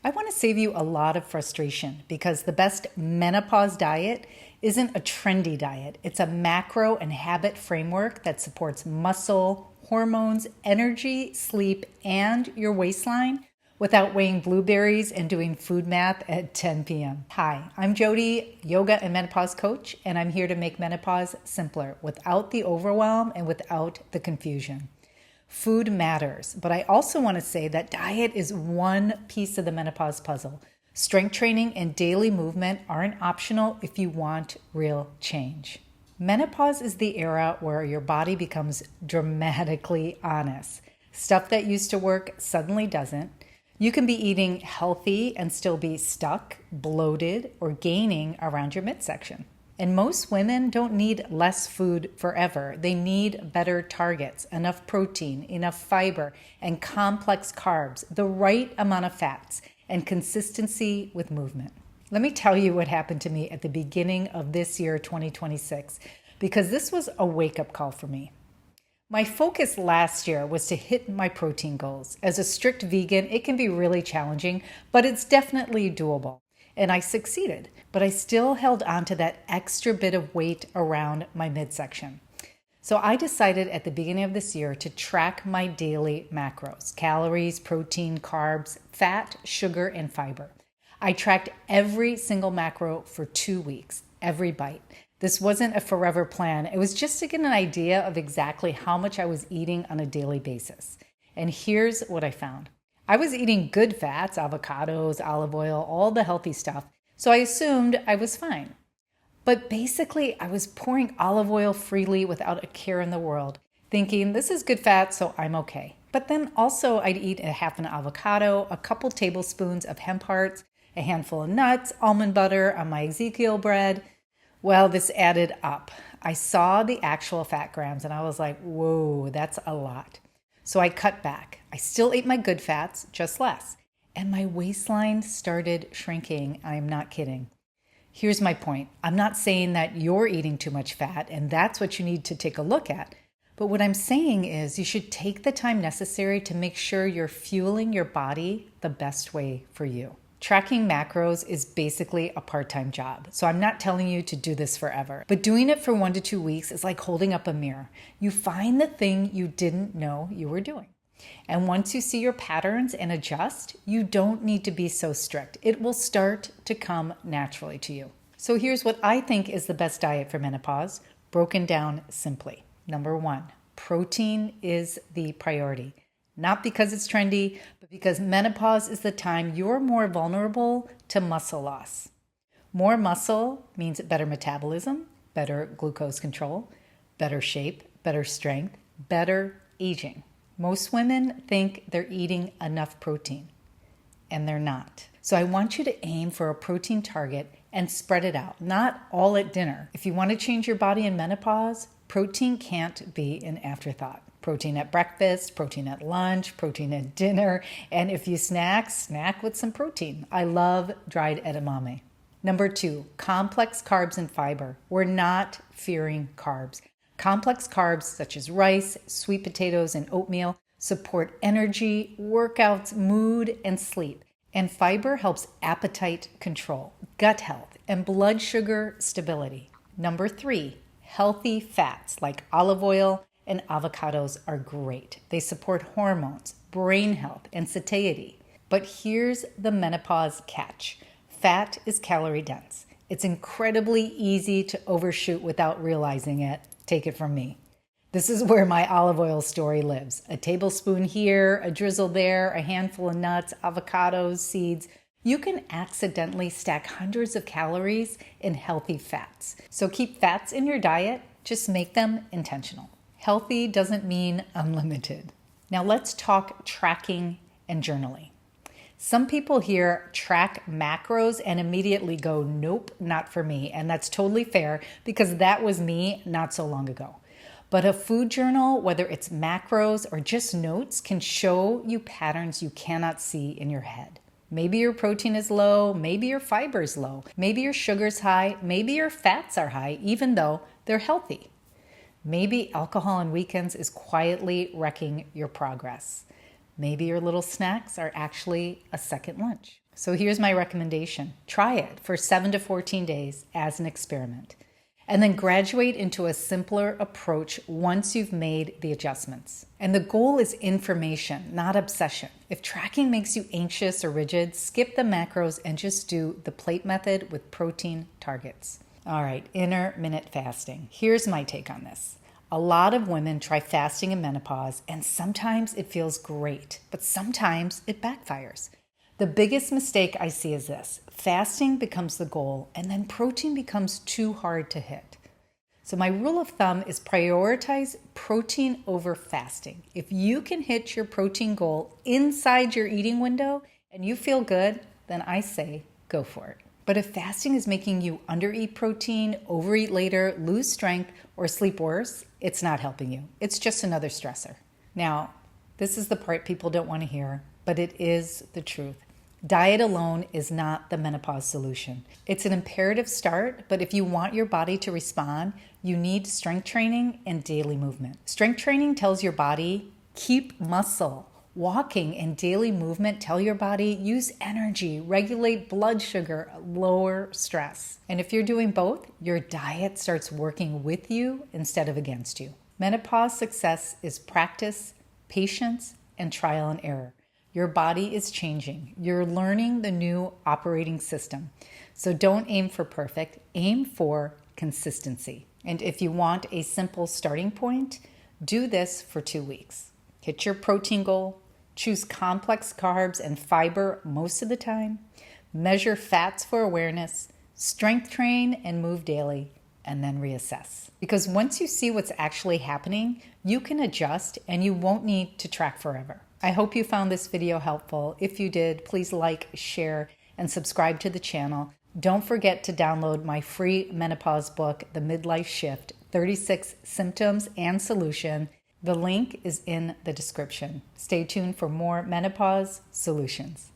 I want to save you a lot of frustration because the best menopause diet isn't a trendy diet. It's a macro and habit framework that supports muscle, hormones, energy, sleep, and your waistline without weighing blueberries and doing food math at 10 p.m. Hi, I'm Jodi, yoga and menopause coach, and I'm here to make menopause simpler without the overwhelm and without the confusion. Food matters, but I also want to say that diet is one piece of the menopause puzzle. Strength training and daily movement aren't optional if you want real change. Menopause is the era where your body becomes dramatically honest. Stuff that used to work suddenly doesn't. You can be eating healthy and still be stuck, bloated, or gaining around your midsection. And most women don't need less food forever. They need better targets, enough protein, enough fiber, and complex carbs, the right amount of fats, and consistency with movement. Let me tell you what happened to me at the beginning of this year, 2026, because this was a wake-up call for me. My focus last year was to hit my protein goals. As a strict vegan, it can be really challenging, but it's definitely doable. And I succeeded, but I still held on to that extra bit of weight around my midsection. So I decided at the beginning of this year to track my daily macros: calories, protein, carbs, fat, sugar, and fiber. I tracked every single macro for 2 weeks, every bite. This wasn't a forever plan. It was just to get an idea of exactly how much I was eating on a daily basis. And here's what I found. I was eating good fats, avocados, olive oil, all the healthy stuff, so I assumed I was fine. But basically, I was pouring olive oil freely without a care in the world, thinking this is good fat, so I'm okay. But then also I'd eat a half an avocado, a couple tablespoons of hemp hearts, a handful of nuts, almond butter on my Ezekiel bread. Well, this added up. I saw the actual fat grams and I was like, whoa, that's a lot. So I cut back. I still ate my good fats, just less. And my waistline started shrinking. I'm not kidding. Here's my point. I'm not saying that you're eating too much fat and that's what you need to take a look at. But what I'm saying is you should take the time necessary to make sure you're fueling your body the best way for you. Tracking macros is basically a part-time job, so I'm not telling you to do this forever. But doing it for 1 to 2 weeks is like holding up a mirror. You find the thing you didn't know you were doing. And once you see your patterns and adjust, you don't need to be so strict. It will start to come naturally to you. So here's what I think is the best diet for menopause, broken down simply. Number 1, protein is the priority. Not because it's trendy, but because menopause is the time you're more vulnerable to muscle loss. More muscle means better metabolism, better glucose control, better shape, better strength, better aging. Most women think they're eating enough protein, and they're not. So I want you to aim for a protein target and spread it out, not all at dinner. If you want to change your body in menopause, protein can't be an afterthought. Protein at breakfast, protein at lunch, protein at dinner, and if you snack with some protein. I love dried edamame. Number 2, complex carbs and fiber. We're not fearing carbs. Complex carbs such as rice, sweet potatoes, and oatmeal support energy, workouts, mood, and sleep. And fiber helps appetite control, gut health, and blood sugar stability. Number 3, healthy fats like olive oil and avocados are great. They support hormones, brain health, and satiety. But here's the menopause catch. Fat is calorie dense. It's incredibly easy to overshoot without realizing it. Take it from me. This is where my olive oil story lives. A tablespoon here, a drizzle there, a handful of nuts, avocados, seeds. You can accidentally stack hundreds of calories in healthy fats. So keep fats in your diet, just make them intentional. Healthy doesn't mean unlimited. Now let's talk tracking and journaling. Some people hear track macros and immediately go, nope, not for me. And that's totally fair because that was me not so long ago. But a food journal, whether it's macros or just notes, can show you patterns you cannot see in your head. Maybe your protein is low, maybe your fiber is low, maybe your sugar's high, maybe your fats are high, even though they're healthy. Maybe alcohol on weekends is quietly wrecking your progress. Maybe your little snacks are actually a second lunch. So here's my recommendation. Try it for 7 to 14 days as an experiment, and then graduate into a simpler approach once you've made the adjustments. And the goal is information, not obsession. If tracking makes you anxious or rigid, skip the macros and just do the plate method with protein targets. All right, intermittent fasting. Here's my take on this. A lot of women try fasting in menopause, and sometimes it feels great, but sometimes it backfires. The biggest mistake I see is this: fasting becomes the goal, and then protein becomes too hard to hit. So my rule of thumb is prioritize protein over fasting. If you can hit your protein goal inside your eating window and you feel good, then I say go for it. But if fasting is making you undereat protein, overeat later, lose strength, or sleep worse, it's not helping you. It's just another stressor. Now, this is the part people don't want to hear, but it is the truth. Diet alone is not the menopause solution. It's an imperative start, but if you want your body to respond, you need strength training and daily movement. Strength training tells your body, keep muscle. Walking and daily movement tell your body, use energy, regulate blood sugar, lower stress. And if you're doing both, your diet starts working with you instead of against you. Menopause success is practice, patience, and trial and error. Your body is changing. You're learning the new operating system. So don't aim for perfect, aim for consistency. And if you want a simple starting point, do this for 2 weeks. Hit your protein goal, choose complex carbs and fiber most of the time, measure fats for awareness, strength train and move daily, and then reassess. Because once you see what's actually happening, you can adjust and you won't need to track forever. I hope you found this video helpful. If you did, please like, share, and subscribe to the channel. Don't forget to download my free menopause book, The Midlife Shift, 36 Symptoms and Solution. The link is in the description. Stay tuned for more menopause solutions.